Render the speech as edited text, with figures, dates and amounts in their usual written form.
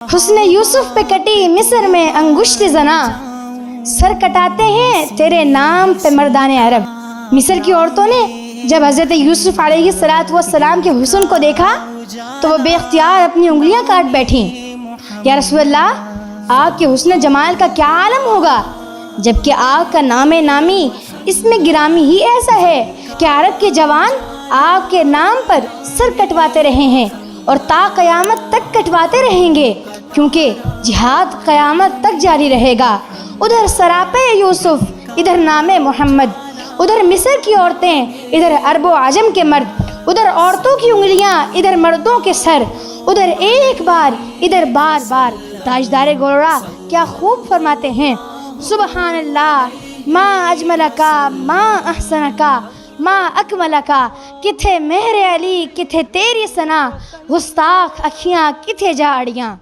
हुस्न यूसुफ पे कटी मिस्र में अंगुश्त जना, सर कटाते हैं तेरे नाम पे मर्दाने अरब। मिस्र की औरतों ने जब हज़रत यूसुफ अलैहिस्सलाम के हुस्न को देखा तो वो बेख्तियार अपनी उंगलियां काट बैठी। या रसूलल्लाह, आपके हुस्न जमाल का क्या आलम होगा, जबकि आपका नामे नामी इसमें गिरामी ही ऐसा है कि अरब के जवान आपके नाम पर सर कटवाते रहे हैं और ता क़यामत तक कटवाते रहेंगे, क्योंकि जिहाद क़यामत तक जारी रहेगा। उधर सरापे यूसुफ, इधर नामे मोहम्मद, उधर मिस्र की औरतें, इधर अरबो आजम के मर्द, उधर औरतों की उंगलियां, इधर मर्दों के सर, उधर एक बार, इधर बार बार। ताजदारे गोरा क्या खूब फरमाते हैं, सुबहान अल्लाह, मा अजमलका, मा अहसनका, मा अकमलका। किथे मेहरे अली, किथे तेरी सना, गुस्ताख अखियाँ, किथे जाड़ियाँ।